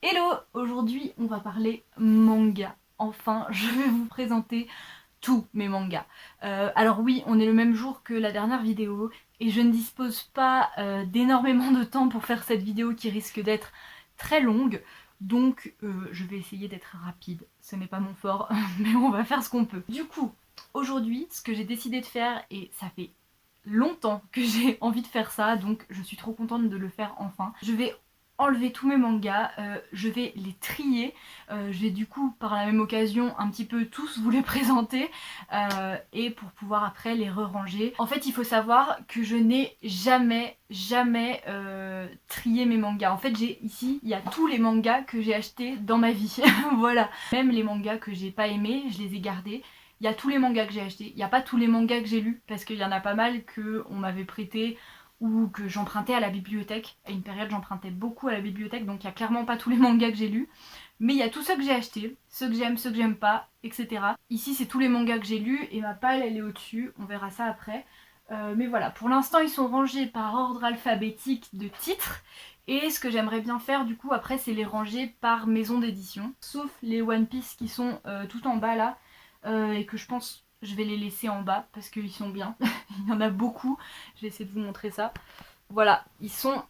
Hello! Aujourd'hui on va parler manga. Enfin, je vais vous présenter tous mes mangas. Alors oui, on est le même jour que la dernière vidéo et je ne dispose pas d'énormément de temps pour faire cette vidéo qui risque d'être très longue. Donc je vais essayer d'être rapide. Ce n'est pas mon fort, mais on va faire ce qu'on peut. Du coup, aujourd'hui, ce que j'ai décidé de faire, et ça fait longtemps que j'ai envie de faire ça, donc je suis trop contente de le faire enfin. Je vais enlever tous mes mangas, je vais les trier, je vais du coup par la même occasion un petit peu tous vous les présenter et pour pouvoir après les re-ranger. En fait il faut savoir que je n'ai jamais trié mes mangas. En fait j'ai ici, il y a tous les mangas que j'ai achetés dans ma vie, voilà. Même les mangas que j'ai pas aimés, je les ai gardés. Il y a tous les mangas que j'ai achetés, il n'y a pas tous les mangas que j'ai lus parce qu'il y en a pas mal qu'on m'avait prêté ou que j'empruntais à la bibliothèque. À une période, j'empruntais beaucoup à la bibliothèque, donc il n'y a clairement pas tous les mangas que j'ai lus. Mais il y a tous ceux que j'ai achetés, ceux que j'aime pas, etc. Ici, c'est tous les mangas que j'ai lus et ma palle, elle est au-dessus. On verra ça après. Mais voilà, pour l'instant, ils sont rangés par ordre alphabétique de titres. Et ce que j'aimerais bien faire, du coup, après, c'est les ranger par maison d'édition. Sauf les One Piece qui sont tout en bas là. Et que je pense je vais les laisser en bas parce qu'ils sont bien. Il y en a beaucoup. Je vais essayer de vous montrer ça. Voilà, ils sont...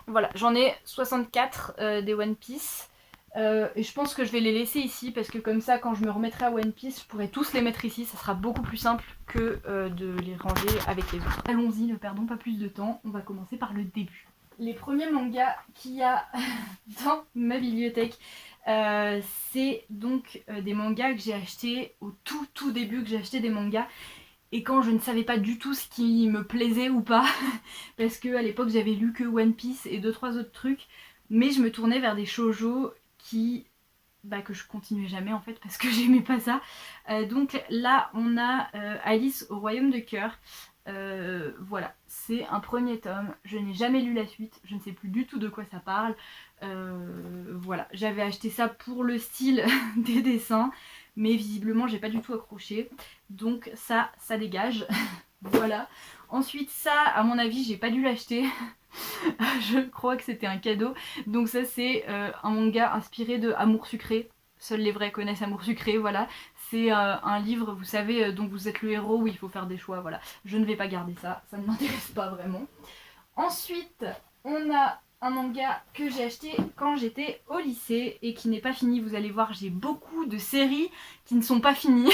Voilà, j'en ai 64 des One Piece. Et je pense que je vais les laisser ici parce que comme ça, quand je me remettrai à One Piece, je pourrai tous les mettre ici. Ça sera beaucoup plus simple que de les ranger avec les autres. Allons-y, ne perdons pas plus de temps. On va commencer par le début. Les premiers mangas qu'il y a dans ma bibliothèque, c'est donc des mangas que j'ai achetés au tout début, que j'ai acheté des mangas et quand je ne savais pas du tout ce qui me plaisait ou pas parce que à l'époque j'avais lu que One Piece et 2-3 autres trucs, mais je me tournais vers des shoujo que je continuais jamais en fait parce que j'aimais pas ça. Donc là on a Alice au Royaume de Cœur. Voilà, c'est un premier tome, je n'ai jamais lu la suite, je ne sais plus du tout de quoi ça parle. Voilà, j'avais acheté ça pour le style des dessins, mais visiblement j'ai pas du tout accroché, donc ça dégage. Voilà, ensuite ça à mon avis j'ai pas dû l'acheter. Je crois que c'était un cadeau. Donc ça c'est un manga inspiré de Amour sucré. Seuls les vrais connaissent Amour sucré, voilà. C'est un livre, vous savez, dont vous êtes le héros où il faut faire des choix, voilà. Je ne vais pas garder ça, ça ne m'intéresse pas vraiment. Ensuite, on a un manga que j'ai acheté quand j'étais au lycée et qui n'est pas fini. Vous allez voir, j'ai beaucoup de séries qui ne sont pas finies.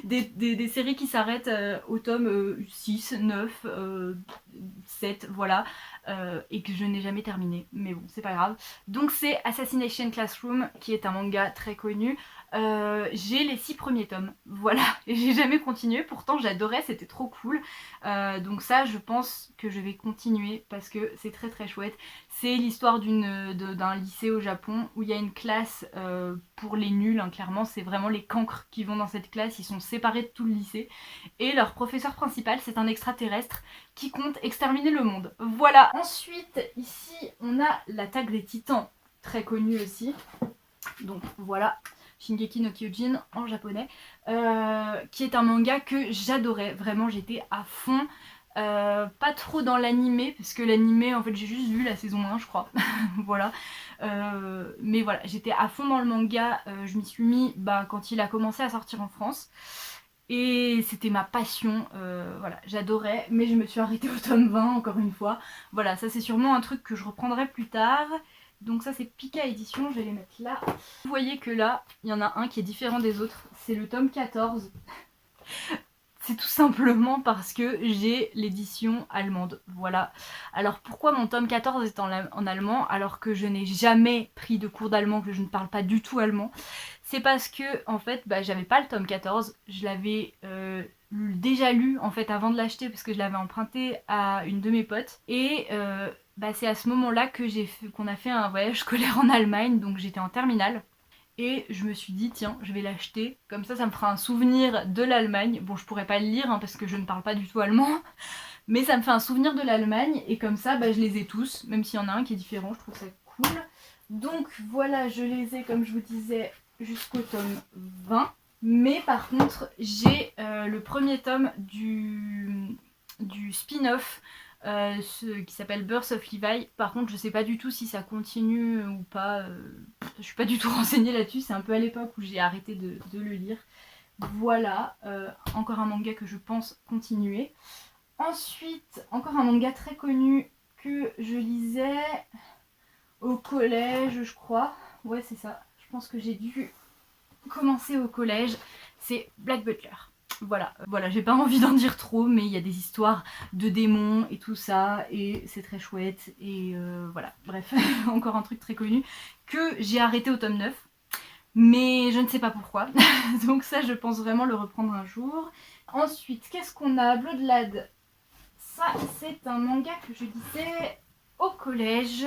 des séries qui s'arrêtent au tome 6, 9, 7, voilà. Et que je n'ai jamais terminé. Mais bon, c'est pas grave. Donc c'est Assassination Classroom, qui est un manga très connu. J'ai les 6 premiers tomes, voilà, et j'ai jamais continué, pourtant j'adorais, c'était trop cool. Donc ça je pense que je vais continuer parce que c'est très chouette. C'est l'histoire d'un lycée au Japon où il y a une classe pour les nuls, hein, clairement c'est vraiment les cancres qui vont dans cette classe, ils sont séparés de tout le lycée. Et leur professeur principal c'est un extraterrestre qui compte exterminer le monde. Voilà, ensuite ici on a l'attaque des titans, très connue aussi. Donc voilà, Shingeki no Kyojin en japonais, qui est un manga que j'adorais, vraiment j'étais à fond, pas trop dans l'animé, parce que l'animé en fait j'ai juste vu la saison 1 je crois, voilà, mais voilà, j'étais à fond dans le manga, je m'y suis mis quand il a commencé à sortir en France, et c'était ma passion, voilà, j'adorais, mais je me suis arrêtée au tome 20 encore une fois, voilà, ça c'est sûrement un truc que je reprendrai plus tard. Donc ça c'est Pika édition, je vais les mettre là. Vous voyez que là, il y en a un qui est différent des autres, c'est le tome 14. C'est tout simplement parce que j'ai l'édition allemande, voilà. Alors pourquoi mon tome 14 est en allemand alors que je n'ai jamais pris de cours d'allemand, que je ne parle pas du tout allemand? C'est parce que en fait j'avais pas le tome 14, je l'avais déjà lu en fait avant de l'acheter parce que je l'avais emprunté à une de mes potes et c'est à ce moment là que qu'on a fait un voyage scolaire en Allemagne, donc j'étais en terminale. Et je me suis dit tiens je vais l'acheter, comme ça me fera un souvenir de l'Allemagne. Bon je pourrais pas le lire hein, parce que je ne parle pas du tout allemand, mais ça me fait un souvenir de l'Allemagne et comme ça je les ai tous, même s'il y en a un qui est différent, je trouve ça cool. Donc voilà, je les ai comme je vous disais jusqu'au tome 20. Mais par contre j'ai le premier tome du spin-off qui s'appelle Birth of Levi. Par contre je sais pas du tout si ça continue ou pas, je suis pas du tout renseignée là-dessus, c'est un peu à l'époque où j'ai arrêté de le lire. Voilà, encore un manga que je pense continuer. Ensuite, encore un manga très connu que je lisais au collège, je crois. Ouais, c'est ça. Je pense que j'ai dû commencer au collège. C'est Black Butler. Voilà, j'ai pas envie d'en dire trop, mais il y a des histoires de démons et tout ça, et c'est très chouette, et voilà. Bref, encore un truc très connu que j'ai arrêté au tome 9, mais je ne sais pas pourquoi. Donc ça, je pense vraiment le reprendre un jour. Ensuite, qu'est-ce qu'on a? Bloodlad. Ça, c'est un manga que je lisais au collège.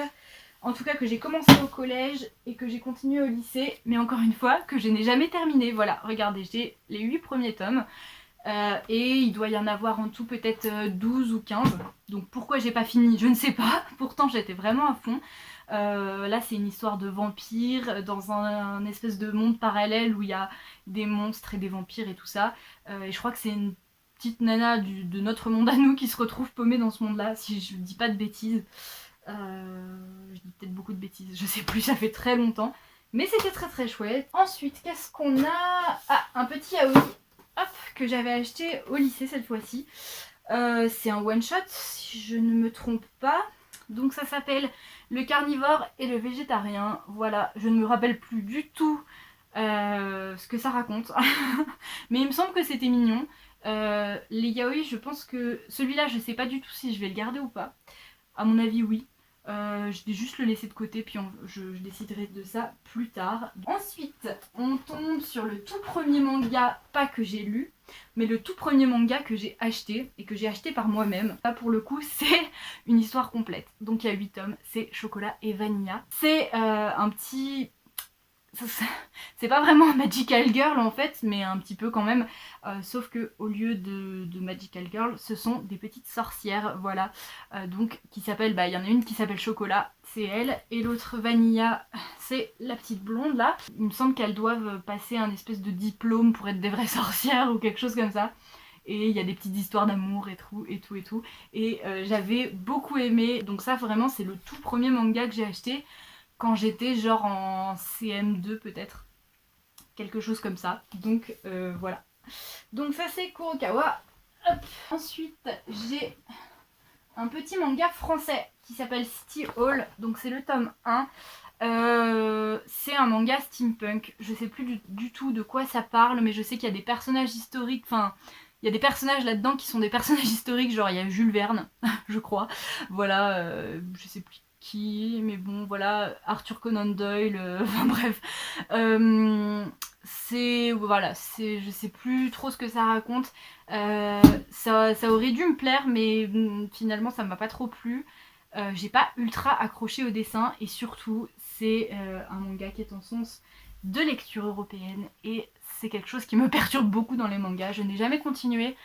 En tout cas, que j'ai commencé au collège et que j'ai continué au lycée. Mais encore une fois, que je n'ai jamais terminé. Voilà, regardez, j'ai les 8 premiers tomes. Et il doit y en avoir en tout peut-être 12 ou 15. Donc pourquoi j'ai pas fini, je ne sais pas. Pourtant, j'étais vraiment à fond. Là, c'est une histoire de vampires dans un espèce de monde parallèle où il y a des monstres et des vampires et tout ça. Et je crois que c'est une petite nana de notre monde à nous qui se retrouve paumée dans ce monde-là, si je dis pas de bêtises. Je dis peut-être beaucoup de bêtises, je sais plus, ça fait très longtemps. Mais c'était très très chouette. Ensuite, qu'est-ce qu'on a? Ah, un petit yaoi, hop, que j'avais acheté au lycée cette fois-ci. C'est un one-shot, si je ne me trompe pas. Donc ça s'appelle Le carnivore et le végétarien. Voilà, je ne me rappelle plus du tout ce que ça raconte. Mais il me semble que c'était mignon. Les yaoi, je pense que celui-là, je sais pas du tout si je vais le garder ou pas. À mon avis, oui. Je vais juste le laisser de côté, puis je déciderai de ça plus tard. Ensuite, on tombe sur le tout premier manga, pas que j'ai lu, mais le tout premier manga que j'ai acheté, et que j'ai acheté par moi-même. Là, pour le coup, c'est une histoire complète. Donc il y a 8 tomes, c'est Chocolat et Vanilla. C'est un petit... C'est pas vraiment un Magical Girl en fait, mais un petit peu quand même, sauf que au lieu de Magical Girl, ce sont des petites sorcières, voilà. Donc qui s'appelle, il y en a une qui s'appelle Chocolat, c'est elle, et l'autre Vanilla, c'est la petite blonde là. Il me semble qu'elles doivent passer un espèce de diplôme pour être des vraies sorcières ou quelque chose comme ça. Et il y a des petites histoires d'amour et tout et tout et tout. Et j'avais beaucoup aimé, donc ça vraiment c'est le tout premier manga que j'ai acheté quand j'étais genre en CM2 peut-être, quelque chose comme ça. Donc voilà. Donc ça c'est Kurokawa. Hop. Ensuite j'ai un petit manga français qui s'appelle City Hall. Donc c'est le tome 1. C'est un manga steampunk. Je sais plus du tout de quoi ça parle, mais je sais qu'il y a des personnages historiques. Enfin, il y a des personnages là-dedans qui sont des personnages historiques. Genre il y a Jules Verne, je crois. Voilà, je sais plus qui, mais bon voilà, Arthur Conan Doyle, enfin bref. Voilà, je sais plus trop ce que ça raconte. Ça aurait dû me plaire, mais finalement ça m'a pas trop plu. J'ai pas ultra accroché au dessin, et surtout c'est un manga qui est en sens de lecture européenne, et c'est quelque chose qui me perturbe beaucoup dans les mangas. Je n'ai jamais continué.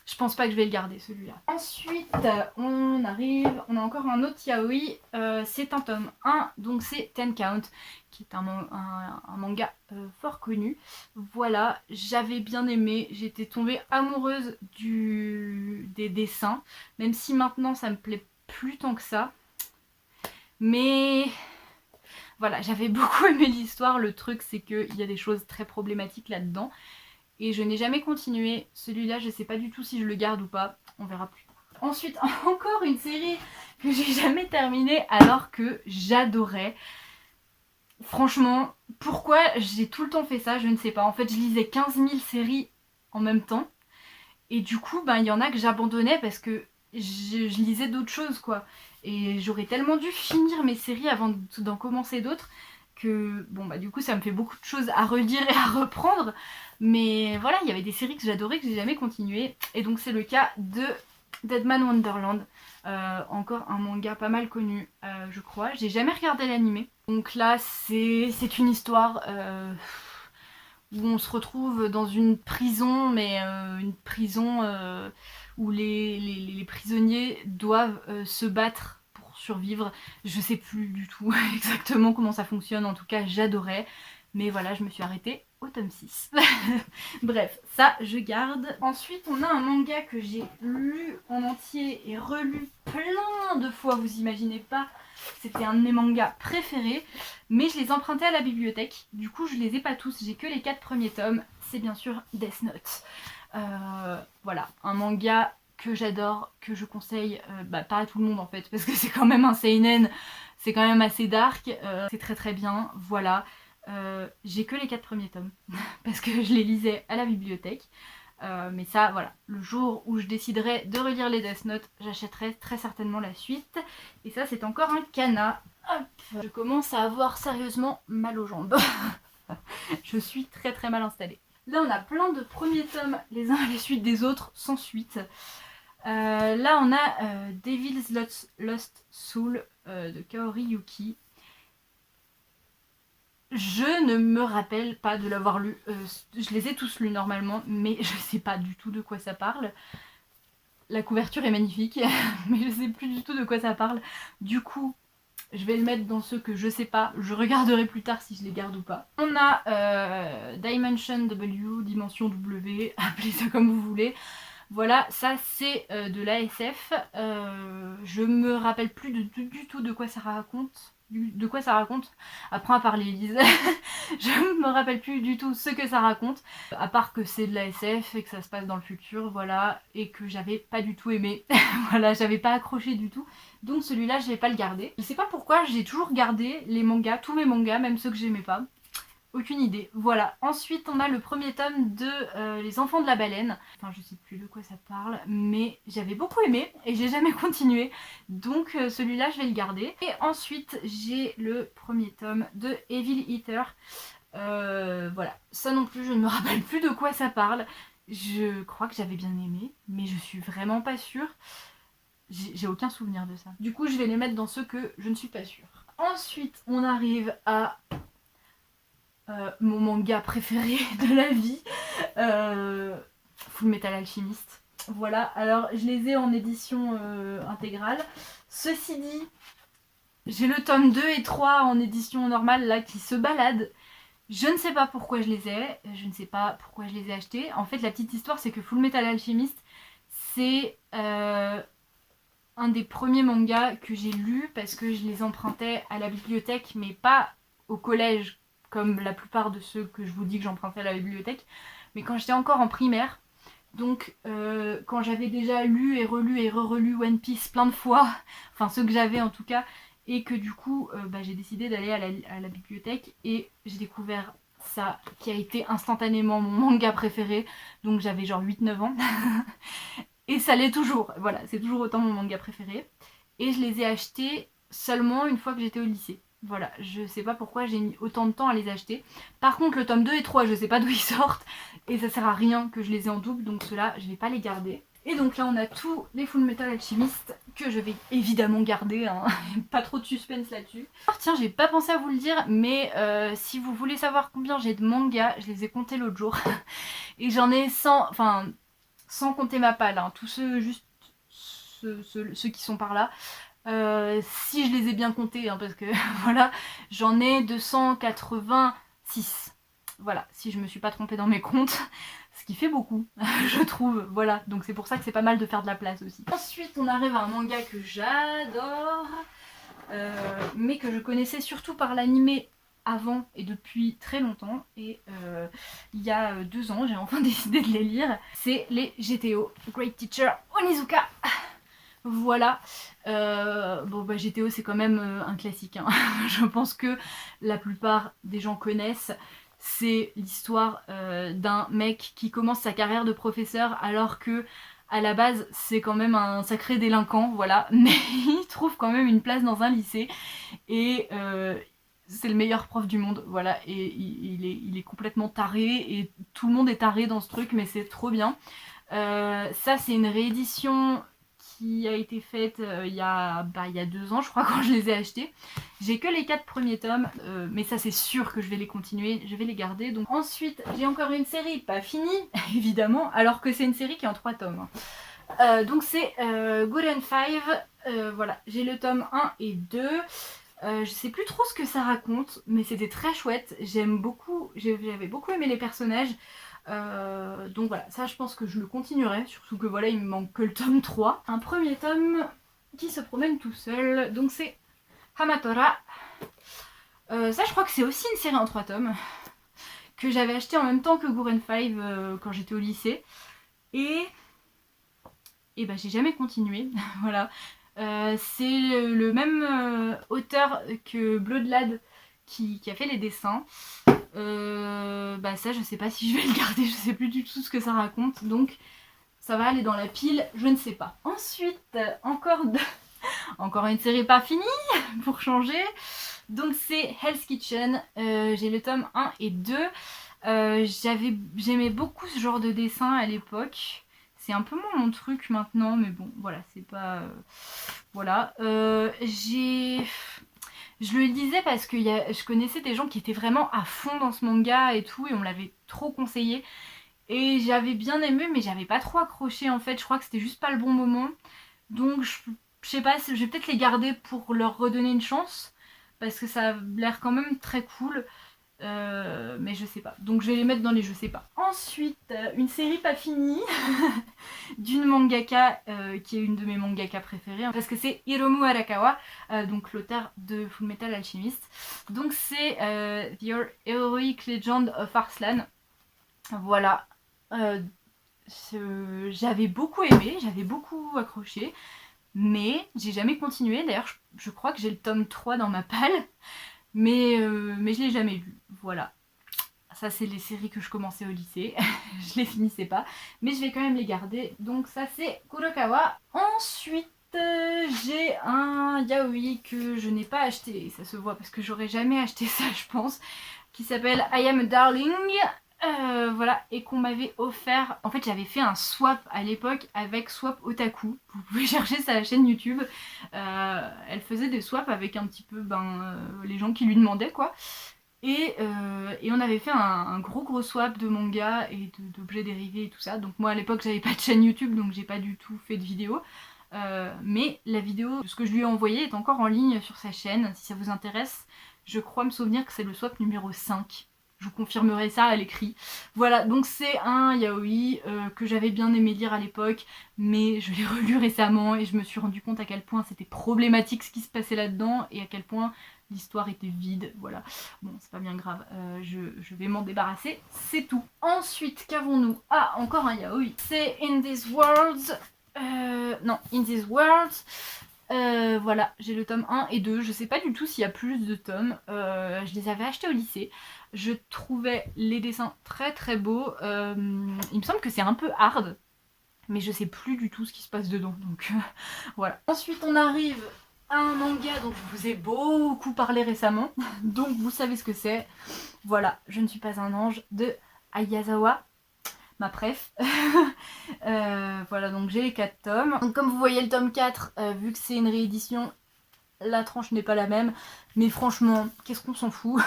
Je pense pas que je vais le garder celui-là. Ensuite, on a encore un autre yaoi, c'est un tome 1, donc c'est Ten Count, qui est un manga fort connu. Voilà, j'avais bien aimé, j'étais tombée amoureuse des dessins, même si maintenant ça me plaît plus tant que ça. Mais voilà, j'avais beaucoup aimé l'histoire, le truc c'est qu'il y a des choses très problématiques là-dedans. Et je n'ai jamais continué. Celui-là, je sais pas du tout si je le garde ou pas. On verra plus tard. Ensuite, encore une série que j'ai jamais terminée alors que j'adorais. Franchement, pourquoi j'ai tout le temps fait ça, je ne sais pas. En fait, je lisais 15 000 séries en même temps. Et du coup, il y en a que j'abandonnais parce que je lisais d'autres choses, quoi. Et j'aurais tellement dû finir mes séries avant d'en commencer d'autres que, du coup, ça me fait beaucoup de choses à relire et à reprendre. Mais voilà, il y avait des séries que j'adorais, que j'ai jamais continué. Et donc c'est le cas de Deadman Wonderland. Encore un manga pas mal connu, je crois. J'ai jamais regardé l'animé. Donc là, c'est une histoire où on se retrouve dans une prison, mais une prison où les prisonniers doivent se battre pour survivre. Je sais plus du tout exactement comment ça fonctionne. En tout cas, j'adorais. Mais voilà, je me suis arrêtée au au tome 6. Bref, ça je garde. Ensuite on a un manga que j'ai lu en entier et relu plein de fois, vous imaginez pas. C'était un de mes mangas préférés, mais je les empruntais à la bibliothèque. Du coup je les ai pas tous, j'ai que les 4 premiers tomes. C'est bien sûr Death Note. Voilà, un manga que j'adore, que je conseille, pas à tout le monde en fait, parce que c'est quand même un seinen, c'est quand même assez dark, c'est très très bien, voilà. J'ai que les 4 premiers tomes, parce que je les lisais à la bibliothèque. Mais ça, voilà, le jour où je déciderai de relire les Death Note, j'achèterai très certainement la suite. Et ça, c'est encore un kana. Hop. Je commence à avoir sérieusement mal aux jambes. Je suis très très mal installée. Là, on a plein de premiers tomes, les uns à la suite des autres, sans suite. Là, on a Devil's Lost Soul de Kaori Yuki. Je ne me rappelle pas de l'avoir lu. Je les ai tous lus normalement, mais je sais pas du tout de quoi ça parle. La couverture est magnifique, mais je sais plus du tout de quoi ça parle. Du coup, je vais le mettre dans ceux que je sais pas. Je regarderai plus tard si je les garde ou pas. On a Dimension W, Dimension W, appelez ça comme vous voulez. Voilà, ça c'est de l'ASF. Je me rappelle plus du tout de quoi ça raconte. De quoi ça raconte. Apprends à parler, Lise. Je me rappelle plus du tout ce que ça raconte. À part que c'est de l'ASF et que ça se passe dans le futur, voilà. Et que j'avais pas du tout aimé. Voilà, j'avais pas accroché du tout. Donc celui-là, je vais pas le garder. Je sais pas pourquoi, j'ai toujours gardé les mangas, tous mes mangas, même ceux que j'aimais pas. Aucune idée. Voilà. Ensuite, on a le premier tome de Les Enfants de la Baleine. Enfin, je sais plus de quoi ça parle, mais j'avais beaucoup aimé et j'ai jamais continué. Donc celui-là, je vais le garder. Et ensuite, j'ai le premier tome de Evil Eater. Voilà. Ça non plus, je ne me rappelle plus de quoi ça parle. Je crois que j'avais bien aimé, mais je suis vraiment pas sûre. J'ai aucun souvenir de ça. Du coup, je vais les mettre dans ceux que je ne suis pas sûre. Ensuite, on arrive à mon manga préféré de la vie, Full Metal Alchemist. Voilà, alors je les ai en édition intégrale. Ceci dit, j'ai le tome 2 et 3 en édition normale là qui se baladent. Je ne sais pas pourquoi je les ai, je ne sais pas pourquoi je les ai achetés. En fait, la petite histoire, c'est que Full Metal Alchemist, c'est un des premiers mangas que j'ai lu parce que je les empruntais à la bibliothèque, mais pas au collège, comme la plupart de ceux que je vous dis que j'empruntais à la bibliothèque, mais quand j'étais encore en primaire. Donc quand j'avais déjà lu et relu et re-relu One Piece plein de fois, enfin ceux que j'avais en tout cas, et que du coup j'ai décidé d'aller à la bibliothèque et j'ai découvert ça qui a été instantanément mon manga préféré. Donc j'avais genre 8-9 ans et ça l'est toujours, voilà, c'est toujours autant mon manga préféré. Et je les ai achetés seulement une fois que j'étais au lycée. Voilà, je sais pas pourquoi j'ai mis autant de temps à les acheter. Par contre, le tome 2 et 3, je sais pas d'où ils sortent. Et ça sert à rien que je les ai en double, donc ceux-là, je vais pas les garder. Et donc là, on a tous les Full Metal Alchemist que je vais évidemment garder. Hein. Pas trop de suspense là-dessus. Alors tiens, j'ai pas pensé à vous le dire, mais si vous voulez savoir combien j'ai de mangas, je les ai comptés l'autre jour. Et j'en ai 100, enfin, sans compter ma palle, hein, tous ceux, juste ceux qui sont par là. Si je les ai bien comptés, hein, parce que voilà, j'en ai 286. Voilà, si je me suis pas trompée dans mes comptes, ce qui fait beaucoup, je trouve. Voilà, donc c'est pour ça que c'est pas mal de faire de la place aussi. Ensuite, on arrive à un manga que j'adore, mais que je connaissais surtout par l'animé avant et depuis très longtemps. Et il y a 2 ans, j'ai enfin décidé de les lire. C'est les GTO, Great Teacher Onizuka. Voilà, GTO c'est quand même un classique, hein. Je pense que la plupart des gens connaissent. C'est l'histoire d'un mec qui commence sa carrière de professeur alors que à la base c'est quand même un sacré délinquant, voilà, mais il trouve quand même une place dans un lycée et c'est le meilleur prof du monde, voilà, et il est complètement taré et tout le monde est taré dans ce truc, mais c'est trop bien. Ça c'est une réédition qui a été faite il y a 2 ans je crois quand je les ai achetés. J'ai que les 4 premiers tomes, mais ça c'est sûr que je vais les continuer, je vais les garder. Donc ensuite j'ai encore une série pas finie évidemment, alors que c'est une série qui est en 3 tomes. Donc c'est Golden Five, voilà, j'ai le tome 1 et 2. Je sais plus trop ce que ça raconte, mais c'était très chouette. J'aime beaucoup, j'avais beaucoup aimé les personnages. Donc voilà, ça je pense que je le continuerai, surtout que voilà, il me manque que le tome 3. Un premier tome qui se promène tout seul, donc c'est Hamatora. Ça je crois que c'est aussi une série en 3 tomes, que j'avais acheté en même temps que Gurren 5 quand j'étais au lycée. Et bah j'ai jamais continué, voilà. C'est le même auteur que Bloodlad qui a fait les dessins. Bah ça je sais pas si je vais le garder, je sais plus du tout ce que ça raconte, donc ça va aller dans la pile, je ne sais pas. Ensuite, encore une série pas finie, pour changer. Donc c'est Hell's Kitchen, j'ai le tome 1 et 2. J'aimais beaucoup ce genre de dessin à l'époque. C'est un peu moins mon truc maintenant, mais bon, voilà, c'est pas... voilà. Je le lisais parce que je connaissais des gens qui étaient vraiment à fond dans ce manga et tout, et on me l'avait trop conseillé. Et j'avais bien aimé, mais j'avais pas trop accroché en fait, je crois que c'était juste pas le bon moment. Donc je sais pas, je vais peut-être les garder pour leur redonner une chance, parce que ça a l'air quand même très cool. Mais je sais pas. Donc je vais les mettre dans les je sais pas. Ensuite, une série pas finie d'une mangaka qui est une de mes mangakas préférées, hein, parce que c'est Hiromu Arakawa, donc l'auteur de Fullmetal Alchemist. Donc c'est The Heroic Legend of Arslan. Voilà. J'avais beaucoup aimé, j'avais beaucoup accroché, mais j'ai jamais continué. D'ailleurs, je crois que j'ai le tome 3 dans ma palle. Mais je l'ai jamais lu, voilà. Ça c'est les séries que je commençais au lycée, je les finissais pas, mais je vais quand même les garder. Donc ça c'est Kurokawa. Ensuite j'ai un yaoi que je n'ai pas acheté, ça se voit parce que j'aurais jamais acheté ça je pense, qui s'appelle I Am a Darling. Voilà, et qu'on m'avait offert. En fait, j'avais fait un swap à l'époque avec Swap Otaku. Vous pouvez chercher sa chaîne YouTube. Elle faisait des swaps avec un petit peu les gens qui lui demandaient quoi. Et on avait fait un gros swap de manga et d'objets dérivés et tout ça. Donc moi à l'époque j'avais pas de chaîne YouTube, donc j'ai pas du tout fait de vidéo. Mais la vidéo de ce que je lui ai envoyé est encore en ligne sur sa chaîne. Si ça vous intéresse, je crois me souvenir que c'est le swap numéro 5. Je vous confirmerai ça à l'écrit. Voilà, donc c'est un yaoi que j'avais bien aimé lire à l'époque, mais je l'ai relu récemment et je me suis rendu compte à quel point c'était problématique ce qui se passait là-dedans et à quel point l'histoire était vide, voilà. Bon, c'est pas bien grave, je vais m'en débarrasser, c'est tout. Ensuite, qu'avons-nous? Ah, encore un yaoi. C'est In This World. Non, In This World. Voilà, j'ai le tome 1 et 2, je sais pas du tout s'il y a plus de tomes, je les avais achetés au lycée, je trouvais les dessins très très beaux, il me semble que c'est un peu hard, mais je sais plus du tout ce qui se passe dedans, donc voilà. Ensuite on arrive à un manga dont je vous ai beaucoup parlé récemment, donc vous savez ce que c'est, voilà, Je ne suis pas un ange de Ayazawa. Ma préf. Voilà, donc j'ai les 4 tomes. Donc comme vous voyez le tome 4, vu que c'est une réédition, la tranche n'est pas la même. Mais franchement, qu'est-ce qu'on s'en fout.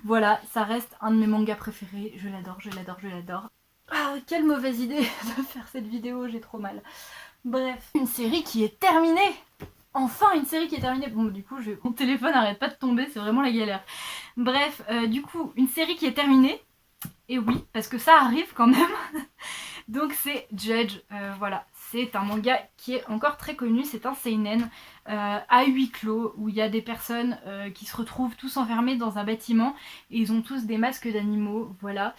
Voilà, ça reste un de mes mangas préférés. Je l'adore, je l'adore, je l'adore. Ah, quelle mauvaise idée de faire cette vidéo, j'ai trop mal. Bref, une série qui est terminée. Enfin, une série qui est terminée. Bon, du coup, mon téléphone n'arrête pas de tomber, c'est vraiment la galère. Bref, du coup, une série qui est terminée. Et oui, parce que ça arrive quand même. Donc c'est Judge, voilà. C'est un manga qui est encore très connu, c'est un seinen à huis clos, où il y a des personnes qui se retrouvent tous enfermés dans un bâtiment, et ils ont tous des masques d'animaux, voilà.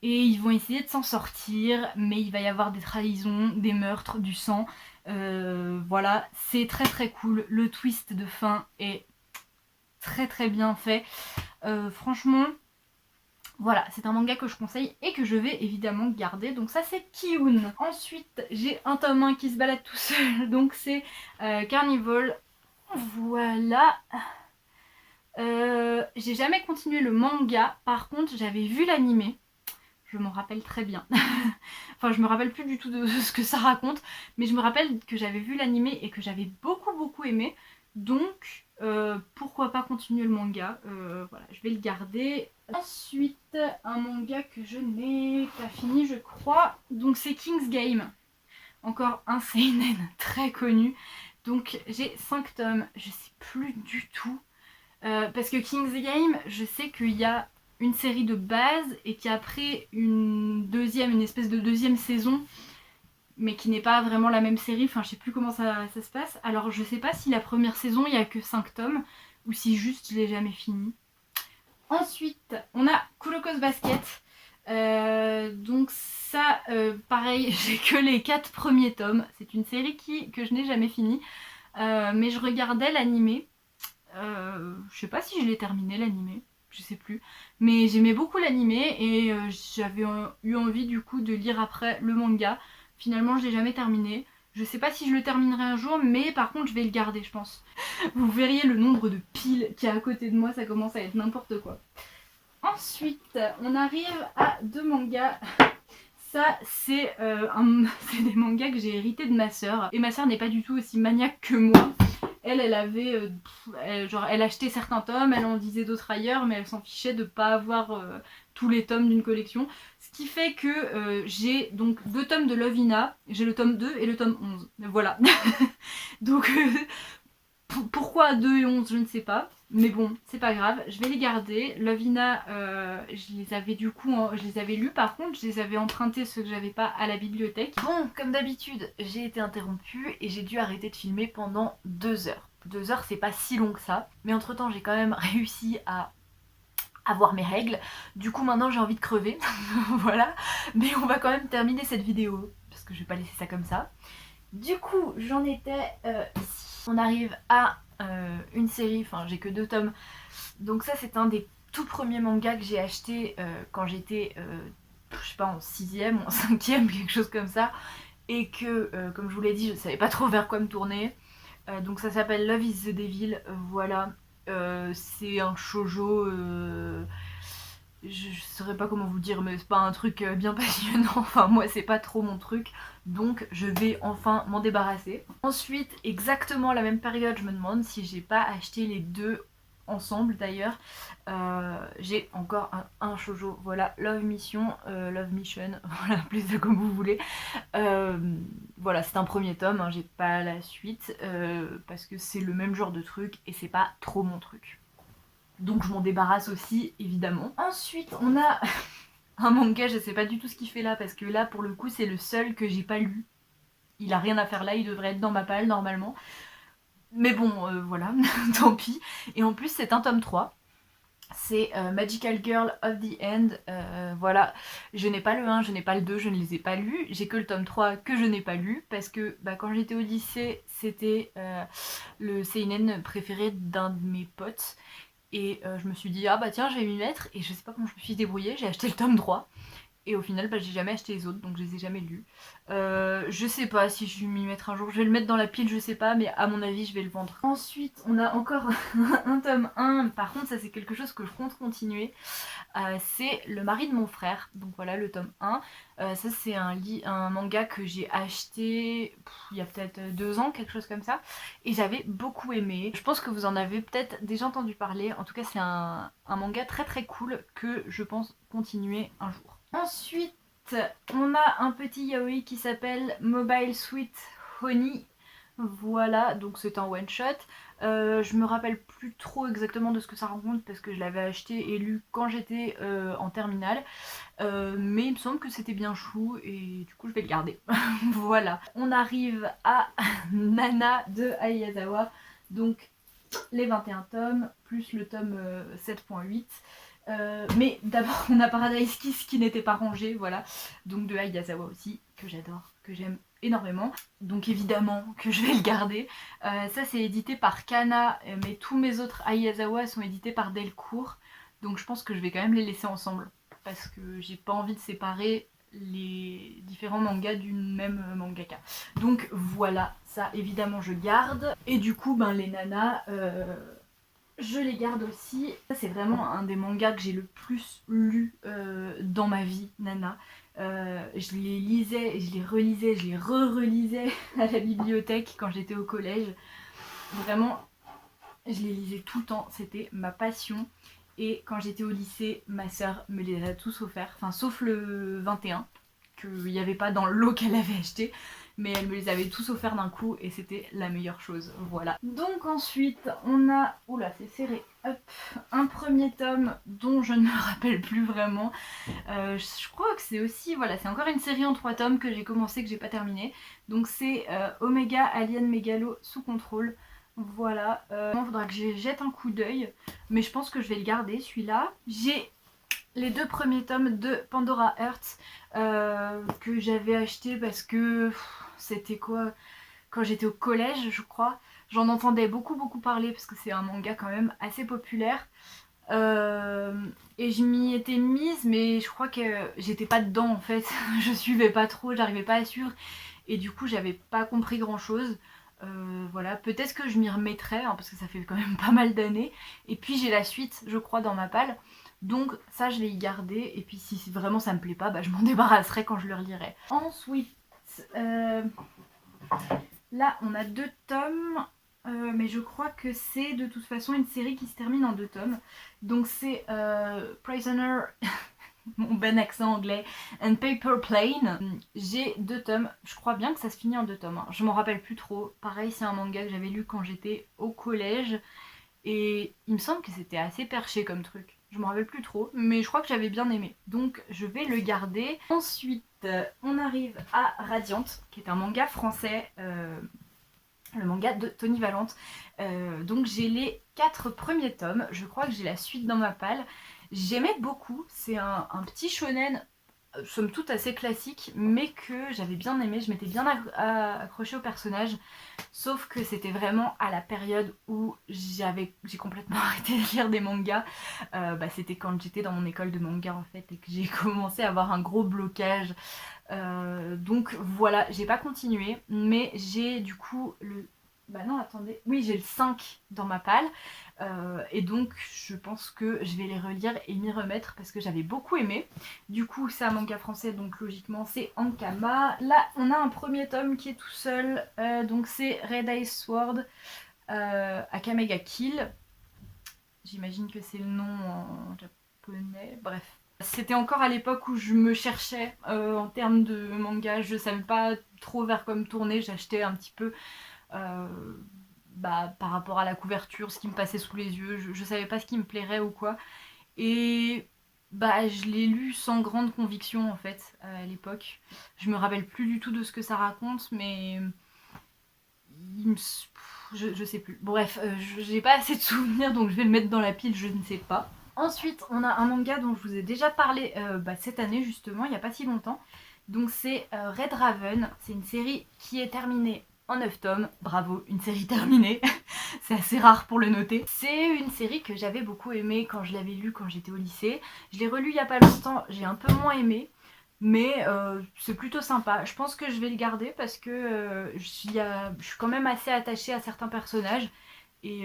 Et ils vont essayer de s'en sortir, mais il va y avoir des trahisons, des meurtres, du sang. Voilà, c'est très très cool. Le twist de fin est très très bien fait. Franchement... Voilà, c'est un manga que je conseille et que je vais évidemment garder. Donc ça c'est Ki-hoon. Ensuite j'ai un tome 1 qui se balade tout seul. Donc c'est Carnival. Voilà. J'ai jamais continué le manga. Par contre j'avais vu l'animé. Je m'en rappelle très bien. Enfin je me rappelle plus du tout de ce que ça raconte. Mais je me rappelle que j'avais vu l'animé et que j'avais beaucoup aimé. Donc pourquoi pas continuer le manga. Voilà, je vais le garder. Ensuite, un manga que je n'ai pas fini, je crois. Donc c'est King's Game. Encore un seinen très connu. Donc j'ai 5 tomes. Je sais plus du tout Parce que King's Game, je sais qu'il y a une série de base et qu'il y a après une espèce de deuxième saison, mais qui n'est pas vraiment la même série, enfin je sais plus comment ça se passe. Alors je sais pas si la première saison il y a que 5 tomes, ou si juste je l'ai jamais fini. Ensuite, on a Kuroko's Basket. Donc ça, pareil, j'ai que les 4 premiers tomes. C'est une série que je n'ai jamais finie. Mais je regardais l'animé. Je sais pas si je l'ai terminé l'animé, je sais plus. Mais j'aimais beaucoup l'animé et j'avais eu envie du coup de lire après le manga. Finalement je l'ai jamais terminé. Je sais pas si je le terminerai un jour, mais par contre je vais le garder je pense. Vous verriez le nombre de piles qu'il y a à côté de moi, ça commence à être n'importe quoi. Ensuite, on arrive à 2 mangas. Ça, c'est des mangas que j'ai hérités de ma soeur. Et ma soeur n'est pas du tout aussi maniaque que moi. Elle avait, elle achetait certains tomes, elle en disait d'autres ailleurs, mais elle s'en fichait de pas avoir tous les tomes d'une collection. Ce qui fait que j'ai donc 2 tomes de Lovina, j'ai le tome 2 et le tome 11. Voilà. Donc pourquoi 2 et 11, je ne sais pas. Mais bon, c'est pas grave, je vais les garder. Lovina, je les avais du coup, je les avais lus par contre, je les avais empruntés ceux que j'avais pas à la bibliothèque. Bon, comme d'habitude, j'ai été interrompue et j'ai dû arrêter de filmer pendant 2 heures. 2 heures, c'est pas si long que ça, mais entre temps, j'ai quand même réussi à avoir mes règles. Du coup, maintenant, j'ai envie de crever. Voilà, mais on va quand même terminer cette vidéo parce que je vais pas laisser ça comme ça. Du coup, j'en étais ici. On arrive à une série, enfin j'ai que 2 tomes. Donc ça c'est un des tout premiers mangas que j'ai acheté quand j'étais, je sais pas, en 6ème ou en 5ème, quelque chose comme ça. Et que, comme je vous l'ai dit, je savais pas trop vers quoi me tourner. Donc ça s'appelle Love is the Devil, voilà. C'est un shoujo... je saurais pas comment vous dire, mais c'est pas un truc bien passionnant, enfin moi c'est pas trop mon truc, donc je vais enfin m'en débarrasser. Ensuite, exactement à la même période, je me demande si j'ai pas acheté les 2 ensemble d'ailleurs. J'ai encore un shoujo, voilà, Love Mission, voilà, appelez ça comme vous voulez. Voilà, c'est un premier tome, hein, j'ai pas la suite, parce que c'est le même genre de truc et c'est pas trop mon truc. Donc je m'en débarrasse aussi, évidemment. Ensuite, on a un manga, je sais pas du tout ce qu'il fait là, parce que là, pour le coup, c'est le seul que j'ai pas lu. Il a rien à faire là, il devrait être dans ma palle, normalement. Mais bon, voilà, tant pis. Et en plus, c'est un tome 3. C'est Magical Girl of the End, voilà. Je n'ai pas le 1, je n'ai pas le 2, je ne les ai pas lus. J'ai que le tome 3 que je n'ai pas lu, parce que quand j'étais au lycée, c'était le seinen préféré d'un de mes potes. Et je me suis dit, ah bah tiens, je vais m'y mettre. Et je sais pas comment je me suis débrouillée, j'ai acheté le tome 3. Et au final, j'ai jamais acheté les autres, donc je les ai jamais lus. Je sais pas si je vais m'y mettre un jour. Je vais le mettre dans la pile, je sais pas, mais à mon avis, je vais le vendre. Ensuite, on a encore un tome 1. Par contre, ça c'est quelque chose que je compte continuer. C'est Le mari de mon frère. Donc voilà, le tome 1. Ça c'est un manga que j'ai acheté il y a peut-être 2 ans, quelque chose comme ça. Et j'avais beaucoup aimé. Je pense que vous en avez peut-être déjà entendu parler. En tout cas, c'est un manga très très cool que je pense continuer un jour. Ensuite, on a un petit yaoi qui s'appelle Mobile Sweet Honey. Voilà, donc c'est un one shot. Je me rappelle plus trop exactement de ce que ça raconte parce que je l'avais acheté et lu quand j'étais en terminale. Mais il me semble que c'était bien chou et du coup je vais le garder. Voilà. On arrive à Nana de Ayazawa. Donc les 21 tomes plus le tome 7.8. Mais d'abord on a Paradise Kiss qui n'était pas rangé, voilà. Donc de Ayazawa aussi, que j'adore, que j'aime énormément. Donc évidemment que je vais le garder. Ça c'est édité par Kana, mais tous mes autres Ayazawa sont édités par Delcourt. Donc je pense que je vais quand même les laisser ensemble. Parce que j'ai pas envie de séparer les différents mangas d'une même mangaka. Donc voilà, ça évidemment je garde. Et du coup les nanas... je les garde aussi. Ça c'est vraiment un des mangas que j'ai le plus lu dans ma vie, Nana. Je les lisais, je les relisais, je les re-relisais à la bibliothèque quand j'étais au collège. Vraiment, je les lisais tout le temps, c'était ma passion. Et quand j'étais au lycée, ma soeur me les a tous offerts, enfin sauf le 21, qu'il n'y avait pas dans le lot qu'elle avait acheté. Mais elle me les avait tous offerts d'un coup et c'était la meilleure chose, voilà. Donc ensuite on a... Oula c'est serré. hop, un premier tome dont je ne me rappelle plus vraiment. Je crois que c'est aussi, voilà, c'est encore une série en 3 tomes que j'ai commencé, que j'ai pas terminé. Donc c'est Omega Alien Megalo sous contrôle. Voilà, il faudra que je jette un coup d'œil, mais je pense que je vais le garder celui-là. J'ai les 2 premiers tomes de Pandora Hearts que j'avais acheté parce que c'était quoi, quand j'étais au collège je crois. J'en entendais beaucoup parler parce que c'est un manga quand même assez populaire. Et je m'y étais mise mais je crois que j'étais pas dedans en fait. Je suivais pas trop, j'arrivais pas à suivre. Et du coup j'avais pas compris grand chose. Voilà, peut-être que je m'y remettrai hein, parce que ça fait quand même pas mal d'années. Et puis j'ai la suite je crois dans ma palle. Donc ça je vais y garder. Et puis si vraiment ça me plaît pas, bah, je m'en débarrasserai quand je le relirai. Ensuite, là on a 2 tomes. Mais je crois que c'est de toute façon une série qui se termine en 2 tomes. Donc c'est Prisoner, mon bon accent anglais, and Paper Plane. J'ai 2 tomes, je crois bien que ça se finit en 2 tomes. Hein. Je m'en rappelle plus trop. Pareil, c'est un manga que j'avais lu quand j'étais au collège. Et il me semble que c'était assez perché comme truc. Je m'en rappelle plus trop, mais je crois que j'avais bien aimé. Donc je vais le garder. Ensuite, on arrive à Radiant, qui est un manga français. Le manga de Tony Valente. Donc j'ai les 4 premiers tomes, je crois que j'ai la suite dans ma palle. J'aimais beaucoup, c'est un petit shonen, somme toute assez classique, mais que j'avais bien aimé, je m'étais bien accrochée au personnage, sauf que c'était vraiment à la période où j'ai complètement arrêté de lire des mangas. C'était quand j'étais dans mon école de manga en fait, et que j'ai commencé à avoir un gros blocage. Donc voilà, j'ai pas continué, mais j'ai du coup le... Bah non, attendez. Oui, j'ai le 5 dans ma palle. Et donc, je pense que je vais les relire et m'y remettre parce que j'avais beaucoup aimé. Du coup, c'est un manga français, donc logiquement, c'est Ankama. Là, on a un premier tome qui est tout seul. Donc, c'est Red Ice Sword Akamega Kill. J'imagine que c'est le nom en japonais. Bref. C'était encore à l'époque où je me cherchais en termes de manga. Je savais pas trop vers quoi me tourner. J'achetais un petit peu par rapport à la couverture, ce qui me passait sous les yeux. Je savais pas ce qui me plairait ou quoi. Et je l'ai lu sans grande conviction en fait à l'époque. Je me rappelle plus du tout de ce que ça raconte, mais je sais plus. Bref, j'ai pas assez de souvenirs donc je vais le mettre dans la pile, je ne sais pas. Ensuite, on a un manga dont je vous ai déjà parlé cette année justement, il n'y a pas si longtemps. Donc c'est Red Raven, c'est une série qui est terminée en 9 tomes. Bravo, une série terminée. C'est assez rare pour le noter. C'est une série que j'avais beaucoup aimée quand je l'avais lue quand j'étais au lycée. Je l'ai relue il y a pas longtemps, j'ai un peu moins aimé. Mais c'est plutôt sympa. Je pense que je vais le garder parce que je suis quand même assez attachée à certains personnages. Et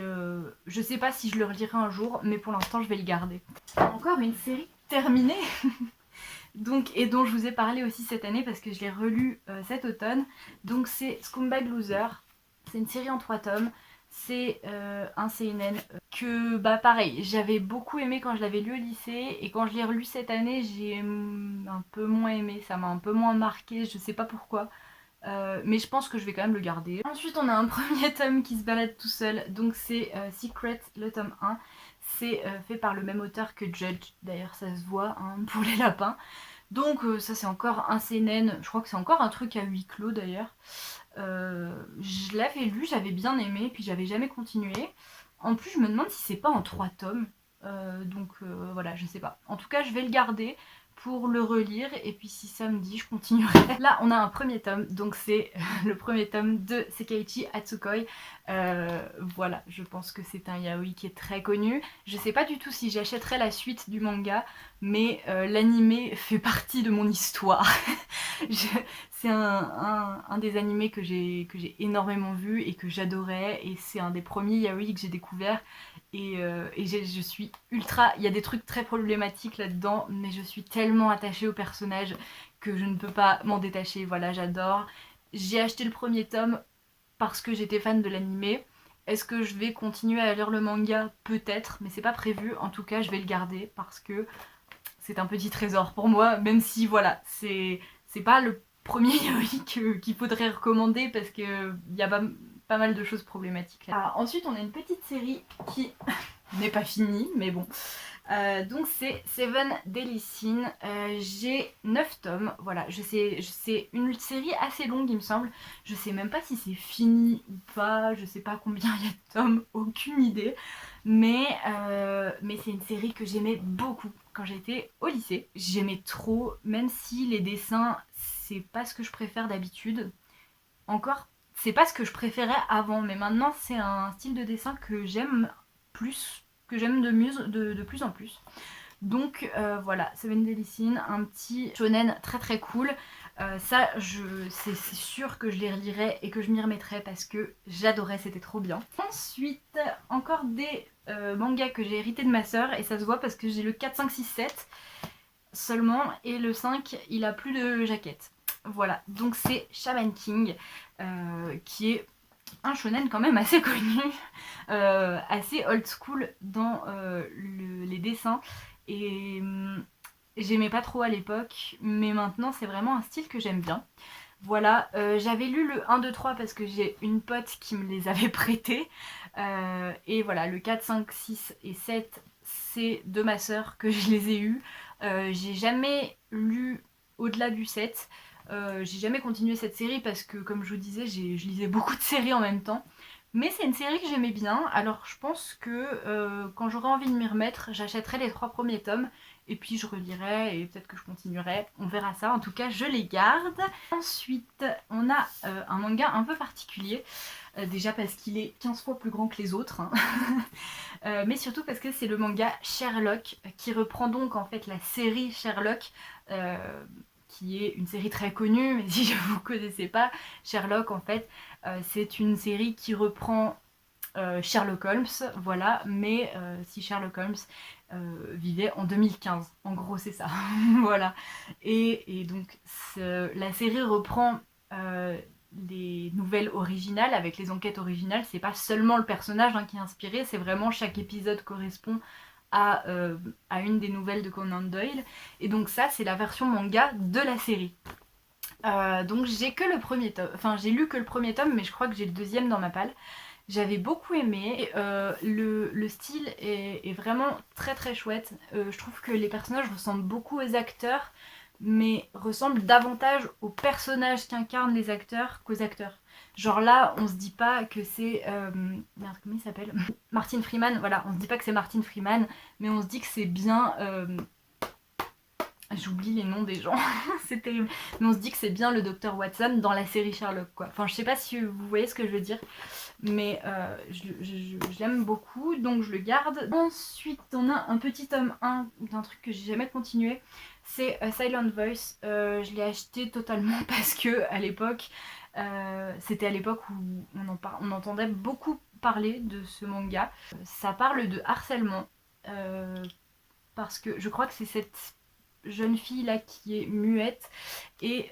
je sais pas si je le relirai un jour, mais pour l'instant je vais le garder. Encore une série terminée donc, et dont je vous ai parlé aussi cette année parce que je l'ai relu cet automne. Donc c'est Scumbag Loser. C'est une série en 3 tomes. C'est un seinen que pareil, j'avais beaucoup aimé quand je l'avais lu au lycée. Et quand je l'ai relu cette année, j'ai un peu moins aimé. Ça m'a un peu moins marqué, je sais pas pourquoi. Mais je pense que je vais quand même le garder. Ensuite on a un premier tome qui se balade tout seul. Donc c'est Secret, le tome 1. C'est fait par le même auteur que Judge. D'ailleurs ça se voit hein, pour les lapins. Donc ça c'est encore un seinen. Je crois que c'est encore un truc à huis clos d'ailleurs. Je l'avais lu, j'avais bien aimé, puis j'avais jamais continué. En plus je me demande si c'est pas en 3 tomes. Voilà, je sais pas. En tout cas je vais le garder pour le relire et puis si ça me dit je continuerai. Là on a un premier tome, donc c'est le premier tome de Sekaiichi Hatsukoi. Voilà, je pense que c'est un yaoi qui est très connu. Je sais pas du tout si j'achèterai la suite du manga, mais l'animé fait partie de mon histoire. C'est un des animés que j'ai énormément vu et que j'adorais, et c'est un des premiers yaoi que j'ai découvert. Et je suis ultra... Il y a des trucs très problématiques là-dedans, mais je suis tellement attachée au personnage que je ne peux pas m'en détacher. Voilà, j'adore. J'ai acheté le premier tome parce que j'étais fan de l'animé. Est-ce que je vais continuer à lire le manga? Peut-être, mais c'est pas prévu. En tout cas, je vais le garder parce que c'est un petit trésor pour moi, même si, voilà, c'est pas le premier yaoi qu'il faudrait recommander parce qu'il y a pas mal de choses problématiques. Alors, ensuite, on a une petite série qui n'est pas fini, mais bon. Donc c'est Seven Deadly Sins, j'ai 9 tomes, voilà, c'est une série assez longue il me semble, je sais même pas si c'est fini ou pas, je sais pas combien il y a de tomes, aucune idée, mais c'est une série que j'aimais beaucoup quand j'étais au lycée, j'aimais trop, même si les dessins c'est pas ce que je préfère d'habitude, encore c'est pas ce que je préférais avant, mais maintenant c'est un style de dessin que j'aime plus, que j'aime de plus en plus. Donc voilà, Seven Deadly Sins, un petit shonen très très cool. Ça, c'est sûr que je les relirai et que je m'y remettrai parce que j'adorais, c'était trop bien. Ensuite, encore des mangas que j'ai hérité de ma soeur et ça se voit parce que j'ai le 4, 5, 6, 7 seulement et le 5, il a plus de jaquette. Voilà, donc c'est Shaman King qui est un shonen quand même assez connu, assez old school dans les dessins et j'aimais pas trop à l'époque mais maintenant c'est vraiment un style que j'aime bien. Voilà, j'avais lu le 1, 2, 3 parce que j'ai une pote qui me les avait prêtés et voilà, le 4, 5, 6 et 7 c'est de ma soeur que je les ai eus. J'ai jamais lu au-delà du 7. J'ai jamais continué cette série parce que comme je vous disais je lisais beaucoup de séries en même temps, mais c'est une série que j'aimais bien, alors je pense que quand j'aurai envie de m'y remettre j'achèterai les 3 premiers tomes et puis je relirai et peut-être que je continuerai, on verra ça, en tout cas je les garde. Ensuite on a un manga un peu particulier, déjà parce qu'il est 15 fois plus grand que les autres hein. Mais surtout parce que c'est le manga Sherlock qui reprend donc en fait la série Sherlock qui est une série très connue, mais si vous ne connaissez pas, Sherlock en fait, c'est une série qui reprend Sherlock Holmes, voilà, mais si Sherlock Holmes vivait en 2015, en gros c'est ça, voilà. Et donc la série reprend les nouvelles originales avec les enquêtes originales, c'est pas seulement le personnage hein, qui est inspiré, c'est vraiment chaque épisode correspond à une des nouvelles de Conan Doyle. Et donc ça, c'est la version manga de la série. Donc j'ai que le premier tome, enfin j'ai lu que le premier tome, mais je crois que j'ai le deuxième dans ma palle. J'avais beaucoup aimé, le style est vraiment très très chouette. Je trouve que les personnages ressemblent beaucoup aux acteurs, mais ressemblent davantage aux personnages qu'incarnent les acteurs qu'aux acteurs. Genre là, on se dit pas que c'est... merde, comment il s'appelle Martin Freeman, voilà, on se dit pas que c'est Martin Freeman, mais on se dit que c'est bien... J'oublie les noms des gens, c'est terrible. Mais on se dit que c'est bien le Dr Watson dans la série Sherlock, quoi. Enfin, je sais pas si vous voyez ce que je veux dire, mais je l'aime beaucoup, donc je le garde. Ensuite, on a un petit tome 1 d'un truc que j'ai jamais continué, c'est Silent Voice. Je l'ai acheté totalement parce que à l'époque, c'était à l'époque où on entendait beaucoup parler de ce manga. Ça parle de harcèlement, parce que je crois que c'est cette jeune fille là qui est muette et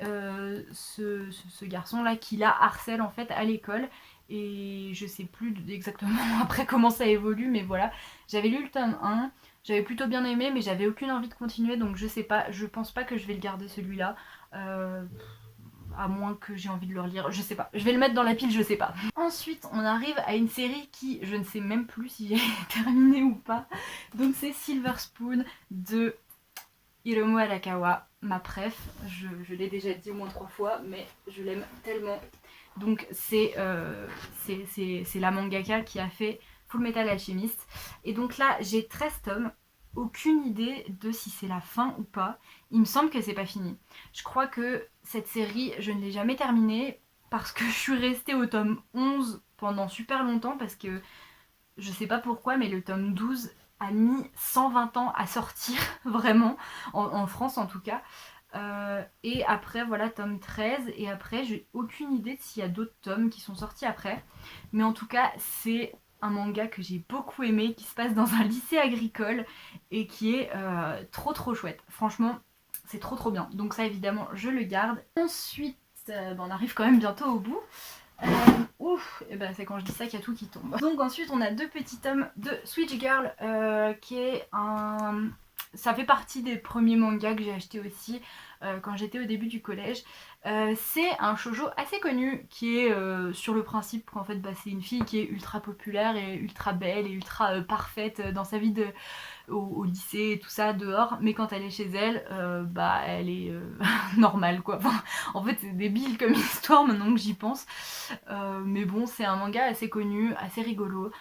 ce garçon là qui la harcèle en fait à l'école, et je sais plus exactement après comment ça évolue, mais voilà, j'avais lu le tome 1, j'avais plutôt bien aimé mais j'avais aucune envie de continuer, donc je sais pas, je pense pas que je vais le garder celui-là, à moins que j'ai envie de le relire, je sais pas, je vais le mettre dans la pile, je sais pas. Ensuite on arrive à une série qui je ne sais même plus si j'ai terminé ou pas, donc c'est Silver Spoon de Hiromu Arakawa, ma préf, je l'ai déjà dit au moins 3 fois, mais je l'aime tellement. Donc c'est la mangaka qui a fait Full Metal Alchemist. Et donc là, j'ai 13 tomes, aucune idée de si c'est la fin ou pas. Il me semble que c'est pas fini. Je crois que cette série, je ne l'ai jamais terminée parce que je suis restée au tome 11 pendant super longtemps, parce que je sais pas pourquoi, mais le tome 12 a mis 120 ans à sortir, vraiment, en France en tout cas. Et après, voilà, tome 13, et après, j'ai aucune idée de s'il y a d'autres tomes qui sont sortis après. Mais en tout cas, c'est un manga que j'ai beaucoup aimé, qui se passe dans un lycée agricole, et qui est trop trop chouette. Franchement, c'est trop trop bien. Donc ça, évidemment, je le garde. Ensuite, on arrive quand même bientôt au bout. Ouf, et ben c'est quand je dis ça qu'il y a tout qui tombe. Donc ensuite on a 2 petits tomes de Switch Girl, qui est un ça fait partie des premiers mangas que j'ai acheté aussi quand j'étais au début du collège. C'est un shoujo assez connu qui est sur le principe qu'en fait c'est une fille qui est ultra populaire et ultra belle et ultra parfaite dans sa vie au lycée et tout ça dehors, mais quand elle est chez elle, elle est normale quoi. Enfin, en fait c'est débile comme histoire maintenant que j'y pense, mais bon c'est un manga assez connu, assez rigolo,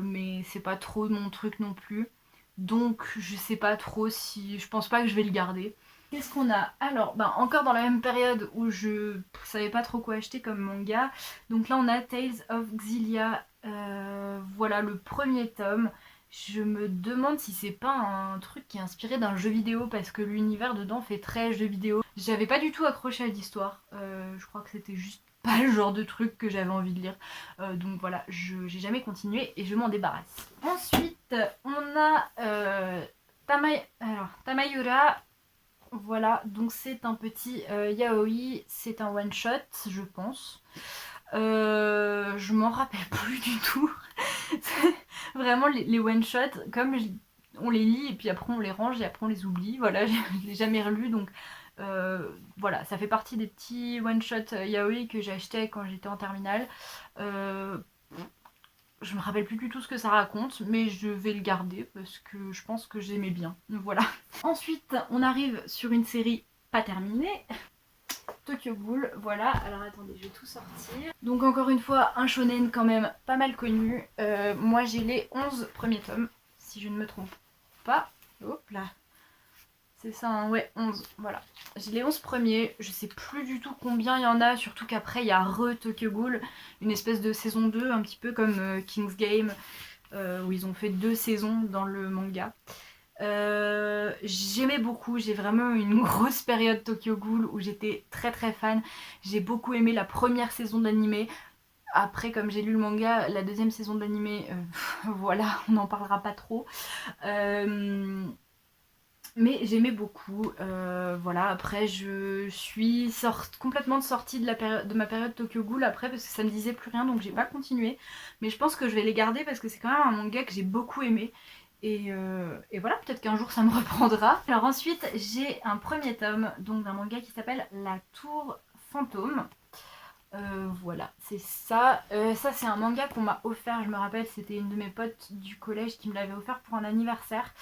mais c'est pas trop mon truc non plus, donc je sais pas trop si, je pense pas que je vais le garder. Qu'est-ce qu'on a? Alors, encore dans la même période où je savais pas trop quoi acheter comme manga. Donc là, on a Tales of Xillia. Voilà le premier tome. Je me demande si c'est pas un truc qui est inspiré d'un jeu vidéo parce que l'univers dedans fait très jeu vidéo. J'avais pas du tout accroché à l'histoire. Je crois que c'était juste pas le genre de truc que j'avais envie de lire. Donc voilà, j'ai jamais continué et je m'en débarrasse. Ensuite, on a Tamayura. Voilà, donc c'est un petit yaoi, c'est un one shot, je pense. Je m'en rappelle plus du tout. Vraiment, les one shot, comme on les lit et puis après on les range et après on les oublie. Voilà, je l'ai jamais relu, donc voilà, ça fait partie des petits one shot yaoi que j'ai acheté quand j'étais en terminale. Je me rappelle plus du tout ce que ça raconte, mais je vais le garder parce que je pense que j'aimais bien. Voilà. Ensuite, on arrive sur une série pas terminée. Tokyo Ghoul, voilà. Alors attendez, je vais tout sortir. Donc encore une fois, un shonen quand même pas mal connu. Moi j'ai les 11 premiers tomes, si je ne me trompe pas. Hop là. C'est ça, hein, ouais, 11, voilà. J'ai les 11 premiers, je sais plus du tout combien il y en a, surtout qu'après il y a Tokyo Ghoul, une espèce de saison 2, un petit peu comme King's Game, où ils ont fait 2 saisons dans le manga. J'aimais beaucoup, j'ai vraiment eu une grosse période Tokyo Ghoul où j'étais très très fan. J'ai beaucoup aimé la première saison d'animé. Après, comme j'ai lu le manga, la deuxième saison d'animé, voilà, on n'en parlera pas trop. Mais j'aimais beaucoup, voilà. Après je suis complètement sortie de ma période Tokyo Ghoul après parce que ça me disait plus rien, donc j'ai pas continué. Mais je pense que je vais les garder parce que c'est quand même un manga que j'ai beaucoup aimé. Et voilà, peut-être qu'un jour ça me reprendra. Alors ensuite j'ai un premier tome donc d'un manga qui s'appelle La Tour Fantôme. Voilà, c'est ça. Ça c'est un manga qu'on m'a offert, je me rappelle, c'était une de mes potes du collège qui me l'avait offert pour un anniversaire.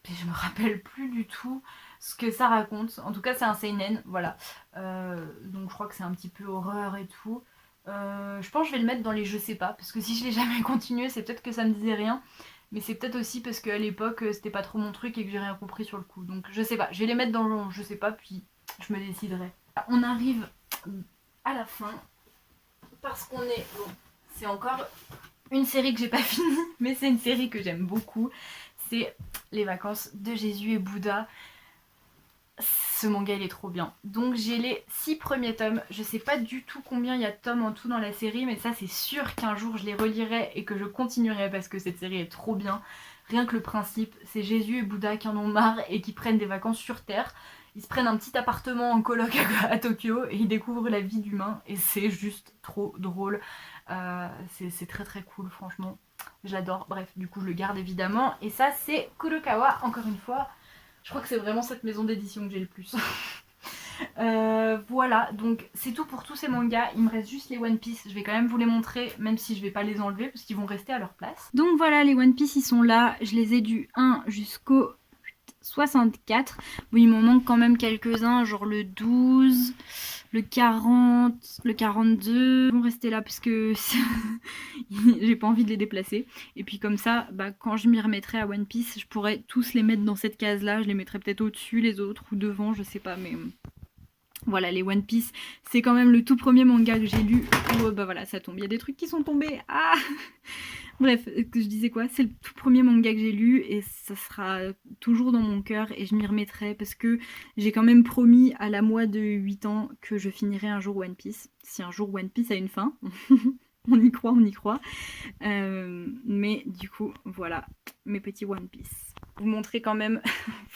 Et je me rappelle plus du tout ce que ça raconte. En tout cas, c'est un seinen, voilà. Donc je crois que c'est un petit peu horreur et tout. Je pense que je vais le mettre dans les je sais pas, parce que si je l'ai jamais continué, c'est peut-être que ça me disait rien. Mais c'est peut-être aussi parce qu'à l'époque, c'était pas trop mon truc et que j'ai rien compris sur le coup. Donc je sais pas, je vais les mettre dans le je sais pas, puis je me déciderai. On arrive à la fin, parce qu'on est... Bon, c'est encore une série que j'ai pas finie, mais c'est une série que j'aime beaucoup. C'est Les vacances de Jésus et Bouddha. Ce manga il est trop bien. Donc j'ai les 6 premiers tomes. Je sais pas du tout combien il y a de tomes en tout dans la série, mais ça c'est sûr qu'un jour je les relirai et que je continuerai parce que cette série est trop bien. Rien que le principe, c'est Jésus et Bouddha qui en ont marre et qui prennent des vacances sur Terre. Ils se prennent un petit appartement en coloc à Tokyo et ils découvrent la vie d'humain et c'est juste trop drôle. C'est très très cool franchement. J'adore. Bref, du coup je le garde évidemment. Et ça c'est Kurokawa, encore une fois. Je crois que c'est vraiment cette maison d'édition que j'ai le plus. Voilà, donc c'est tout pour tous ces mangas. Il me reste juste les One Piece. Je vais quand même vous les montrer, même si je vais pas les enlever, parce qu'ils vont rester à leur place. Donc voilà, les One Piece, ils sont là. Je les ai du 1 jusqu'au 64. Bon, il m'en manque quand même quelques-uns, genre le 12, le 40, le 42. Ils vont rester là parce que j'ai pas envie de les déplacer. Et puis comme ça, quand je m'y remettrai à One Piece, je pourrais tous les mettre dans cette case-là. Je les mettrai peut-être au-dessus, les autres, ou devant, je sais pas, mais... Voilà, les One Piece, c'est quand même le tout premier manga que j'ai lu. Oh, voilà, ça tombe. Il y a des trucs qui sont tombés. Ah Bref, je disais quoi? C'est le tout premier manga que j'ai lu et ça sera toujours dans mon cœur et je m'y remettrai parce que j'ai quand même promis à la moi de 8 ans que je finirai un jour One Piece. Si un jour One Piece a une fin. On y croit, on y croit. Mais du coup, voilà, mes petits One Piece. Vous montrer quand même,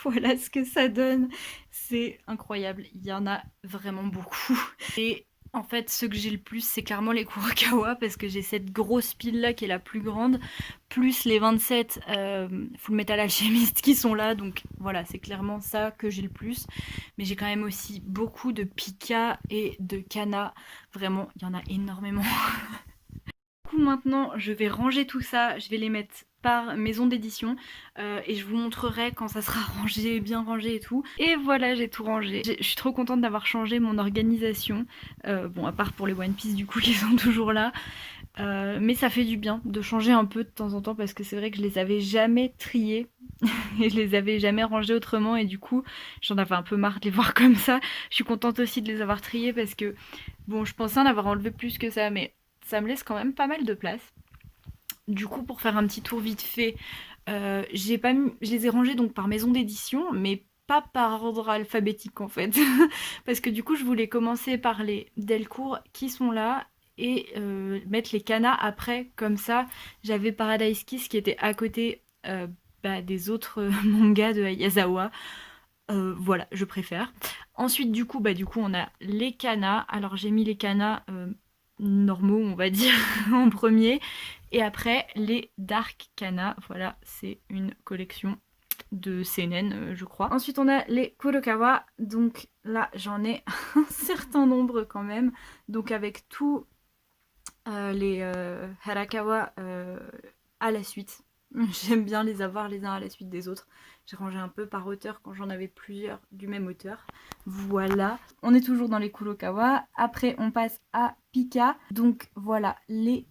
voilà ce que ça donne. C'est incroyable, il y en a vraiment beaucoup. Et En fait, ce que j'ai le plus, c'est clairement les Kurokawa parce que j'ai cette grosse pile là qui est la plus grande, plus les 27 Full Metal Alchemist qui sont là, donc voilà, c'est clairement ça que j'ai le plus. Mais j'ai quand même aussi beaucoup de Pika et de Kana, vraiment, il y en a énormément. Du coup, maintenant, je vais ranger tout ça, je vais les mettre par maison d'édition et je vous montrerai quand ça sera rangé, bien rangé et tout. Et voilà, j'ai tout rangé. Je suis trop contente d'avoir changé mon organisation. Bon, à part pour les One Piece du coup qui sont toujours là. Mais ça fait du bien de changer un peu de temps en temps parce que c'est vrai que je les avais jamais triés et je les avais jamais rangés autrement et du coup j'en avais un peu marre de les voir comme ça. Je suis contente aussi de les avoir triés parce que bon, je pensais en avoir enlevé plus que ça, mais ça me laisse quand même pas mal de place. Du coup, pour faire un petit tour vite fait, j'ai pas mis, je les ai rangés donc par maison d'édition, mais pas par ordre alphabétique en fait. Parce que du coup, je voulais commencer par les Delcourt qui sont là et mettre les Kana après, comme ça. J'avais Paradise Kiss qui était à côté des autres mangas de Ayazawa. Voilà, je préfère. Ensuite, du coup, on a les Kana. Alors, j'ai mis les Kana normaux, on va dire, en premier. Et après, les Dark Kana. Voilà, c'est une collection de seinen, je crois. Ensuite, on a les Kurokawa. Donc là, j'en ai un certain nombre quand même. Donc avec tous les Harakawa à la suite. J'aime bien les avoir les uns à la suite des autres. J'ai rangé un peu par auteur quand j'en avais plusieurs du même auteur. Voilà. On est toujours dans les Kurokawa. Après, on passe à Pika. Donc voilà, les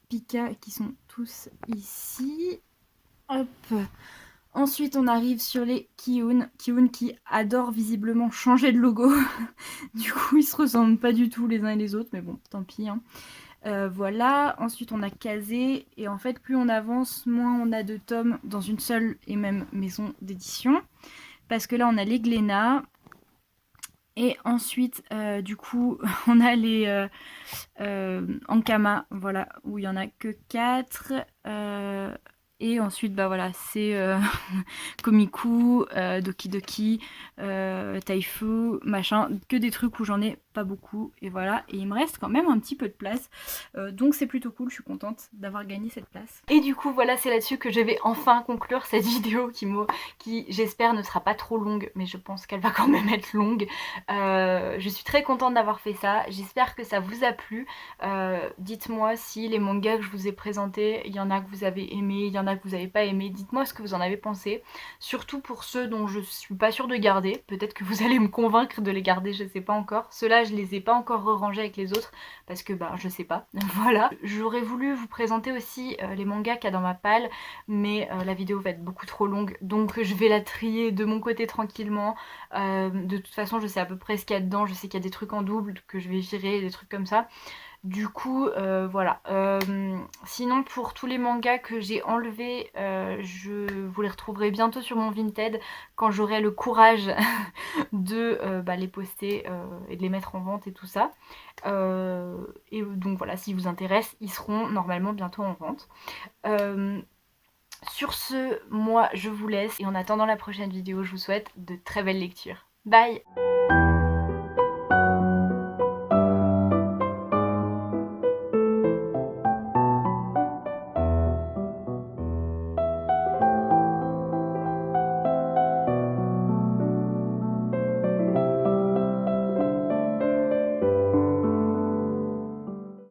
Pika qui sont tous ici. Hop. Ensuite, on arrive sur les Kiun. Kiun qui adorent visiblement changer de logo. Du coup, ils se ressemblent pas du tout les uns et les autres. Mais bon, tant pis. Hein. Voilà, ensuite on a Kazé, et en fait plus on avance, moins on a de tomes dans une seule et même maison d'édition, parce que là on a les Glénat, et ensuite du coup on a les Ankama, voilà, où il y en a que 4, et ensuite voilà, c'est Komiku, Doki Doki, Taifu, machin, que des trucs où j'en ai pas beaucoup, et voilà, et il me reste quand même un petit peu de place, donc c'est plutôt cool, je suis contente d'avoir gagné cette place. Et du coup voilà, c'est là-dessus que je vais enfin conclure cette vidéo qui j'espère ne sera pas trop longue, mais je pense qu'elle va quand même être longue. Je suis très contente d'avoir fait ça, j'espère que ça vous a plu. Dites-moi si les mangas que je vous ai présentés, il y en a que vous avez aimé, il y en a que vous n'avez pas aimé, dites-moi ce que vous en avez pensé, surtout pour ceux dont je suis pas sûre de garder, peut-être que vous allez me convaincre de les garder, je sais pas encore. Ceux-là je les ai pas encore rangés avec les autres parce que je sais pas, voilà. J'aurais voulu vous présenter aussi les mangas qu'il y a dans ma palle, mais la vidéo va être beaucoup trop longue, donc je vais la trier de mon côté tranquillement. De toute façon je sais à peu près ce qu'il y a dedans, je sais qu'il y a des trucs en double que je vais virer, des trucs comme ça. Du coup, voilà. Sinon, pour tous les mangas que j'ai enlevés, je vous les retrouverai bientôt sur mon Vinted quand j'aurai le courage de les poster et de les mettre en vente et tout ça. Et donc voilà, s'ils vous intéressent, ils seront normalement bientôt en vente. Sur ce, moi je vous laisse et en attendant la prochaine vidéo, je vous souhaite de très belles lectures. Bye!